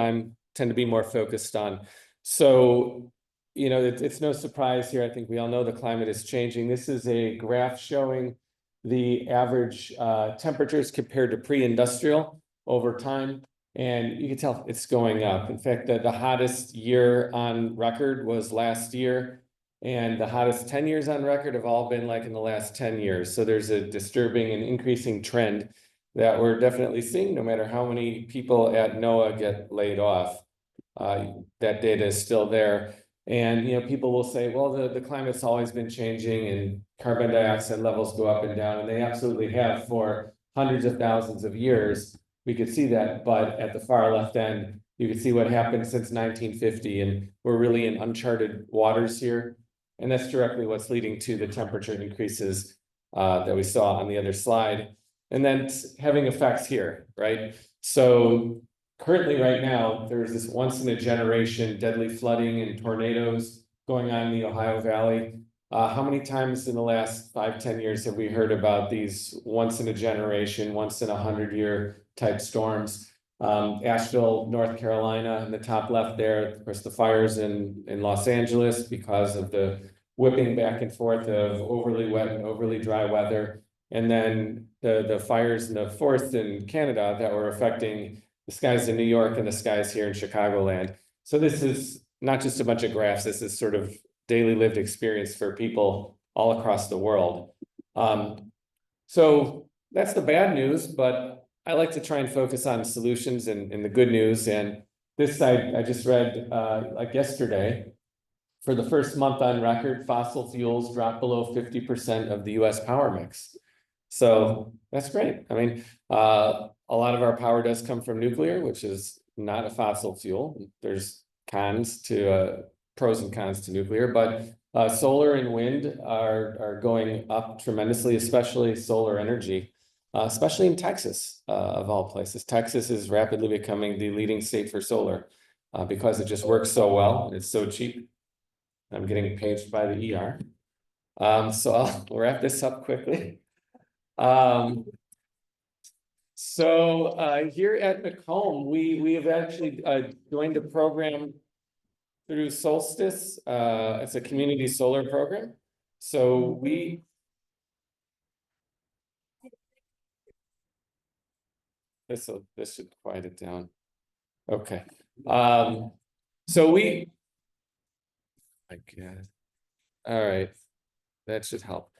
tend to be more focused on. So, you know, it's no surprise here. I think we all know the climate is changing. This is a graph showing the average temperatures compared to pre-industrial over time. And you can tell it's going up. In fact, the hottest year on record was last year. And the hottest 10 years on record have all been like in the last 10 years. So there's a disturbing and increasing trend that we're definitely seeing, no matter how many people at NOAA get laid off. That data is still there. And, you know, people will say, well, the climate's always been changing and carbon dioxide levels go up and down. And they absolutely have for hundreds of thousands of years. We could see that, but at the far left end, you can see what happened since 1950, and we're really in uncharted waters here. And that's directly what's leading to the temperature increases that we saw on the other slide. And then having effects here, right? So currently right now, there's this once in a generation deadly flooding and tornadoes going on in the Ohio Valley. How many times in the last 5-10 years have we heard about these once in a generation, once in 100-year type storms? Asheville, North Carolina, in the top left there, of course, the fires in Los Angeles because of the whipping back and forth of overly wet and overly dry weather. And then the fires in the fourth in Canada that were affecting the skies in New York and the skies here in Chicagoland. So this is not just a bunch of graphs, this is sort of daily lived experience for people all across the world. So that's the bad news, but I like to try and focus on solutions and the good news. And this I just read like yesterday, for the first month on record, fossil fuels dropped below 50% of the US power mix. So that's great. I mean, a lot of our power does come from nuclear, which is not a fossil fuel. There's pros and cons to nuclear, but solar and wind are going up tremendously, especially solar energy, especially in Texas, of all places. Texas is rapidly becoming the leading state for solar because it just works so well. It's so cheap. I'm getting paged by the ER. So I'll wrap this up quickly. Here at Macomb, we have actually joined a program through Solstice. It's a community solar program. So this should quiet it down. Okay. I guess. All right. That should help.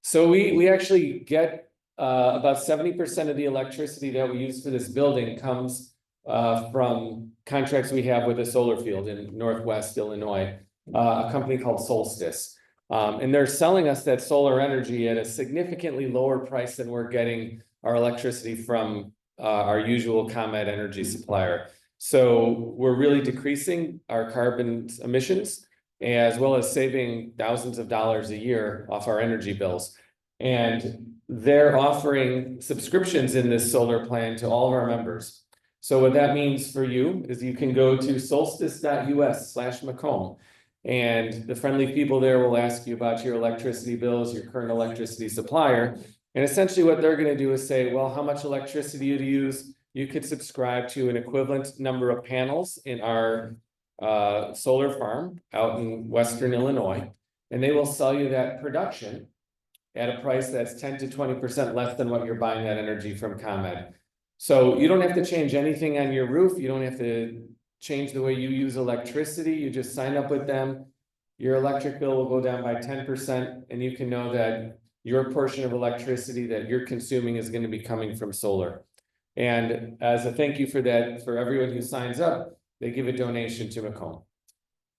So we actually get about 70% of the electricity that we use for this building comes from contracts we have with a solar field in Northwest Illinois, a company called Solstice. And they're selling us that solar energy at a significantly lower price than we're getting our electricity from our usual ComEd energy supplier. So we're really decreasing our carbon emissions, as well as saving thousands of dollars a year off our energy bills. And they're offering subscriptions in this solar plan to all of our members. So what that means for you is you can go to solstice.us/Macomb, and the friendly people there will ask you about your electricity bills, your current electricity supplier. And essentially what they're going to do is say, well, how much electricity do you use? You could subscribe to an equivalent number of panels in our solar farm out in Western Illinois, and they will sell you that production at a price that's 10 to 20% less than what you're buying that energy from ComEd. So you don't have to change anything on your roof. You don't have to change the way you use electricity. You just sign up with them. Your electric bill will go down by 10%, and you can know that your portion of electricity that you're consuming is going to be coming from solar. And as a thank you for that, for everyone who signs up, they give a donation to Macomb.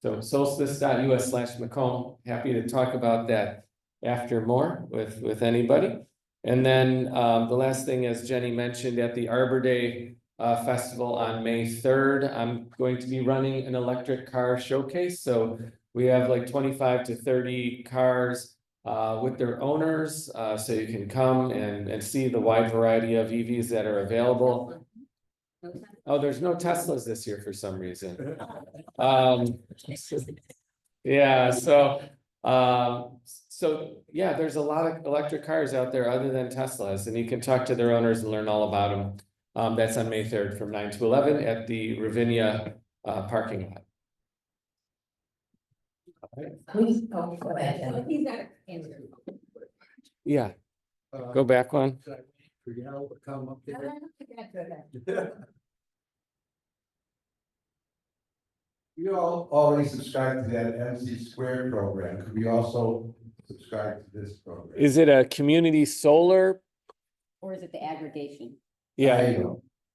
So solstice.us/Macomb, happy to talk about that after more with anybody. And then the last thing, as Jenny mentioned, at the Arbor Day Festival on May 3rd, I'm going to be running an electric car showcase. So we have like 25 to 30 cars with their owners, so you can come and see the wide variety of EVs that are available. Oh, there's no Teslas this year for some reason. Yeah, so yeah, there's a lot of electric cars out there other than Teslas, and you can talk to their owners and learn all about them. That's on May 3rd from 9 to 11 at the Ravinia parking lot. Please, go ahead. Yeah, go back one. You all already subscribe to that MC Squared program. Could we also subscribe to this program? Is it a community solar? Or is it the aggregation? Yeah.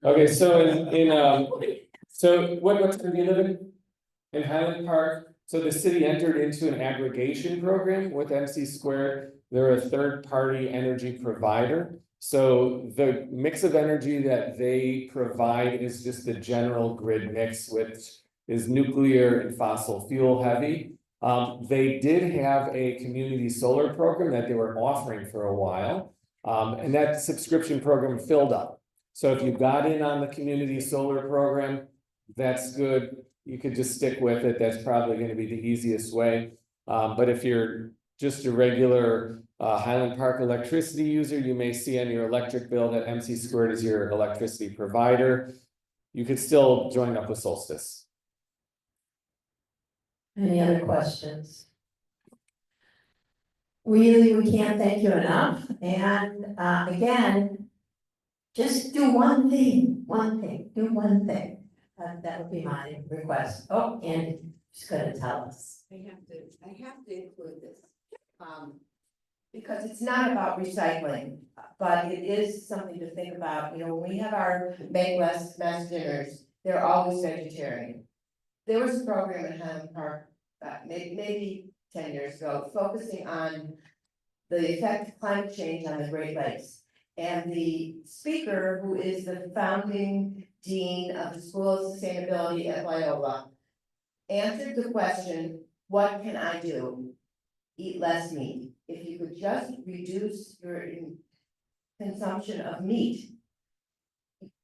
Okay, so so what do you live in Highland Park? So the city entered into an aggregation program with MC Squared. They're a third-party energy provider. So the mix of energy that they provide is just the general grid mix, which is nuclear and fossil fuel heavy. They did have a community solar program that they were offering for a while, and that subscription program filled up. So if you got in on the community solar program, that's good. You could just stick with it. That's probably going to be the easiest way. But if you're just a regular Highland Park electricity user, you may see on your electric bill that MC Squared is your electricity provider. You could still join up with Solstice. Any other questions? Really, we can't thank you enough, and again, just do one thing, do one thing. That would be my request. Oh, Andy, she's gonna tell us. I have to include this. Because it's not about recycling, but it is something to think about, you know, when we have our Make Less Mess dinners, they're always vegetarian. There was a program in Highland Park, maybe 10 years ago, focusing on the effect of climate change on the Great Lakes. And the speaker, who is the founding dean of the School of Sustainability at Loyola, answered the question, what can I do? Eat less meat. If you could just reduce your consumption of meat,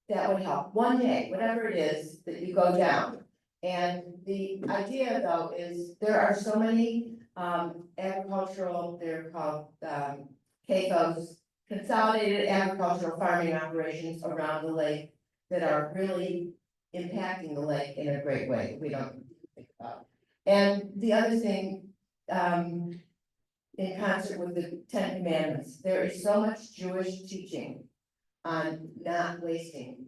that would help. One day, whatever it is that you go down. And the idea though is there are so many agricultural, they're called CAFOs, consolidated agricultural farming operations around the lake that are really impacting the lake in a great way that we don't think about. And the other thing, in concert with the Ten Commandments, there is so much Jewish teaching on not wasting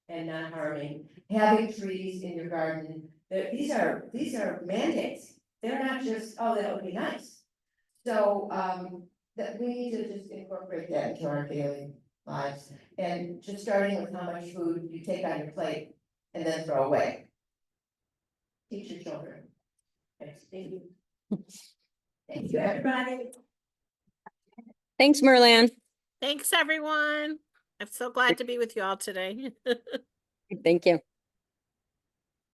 and not harming, having trees in your garden. These are mandates. They're not just, oh, that would be nice. So that we need to just incorporate that into our daily lives. And just starting with how much food you take on your plate and then throw away. Teach your children. Thank you. Thank you, everybody. Thanks, Merlan. Thanks, everyone. I'm so glad to be with you all today. Thank you.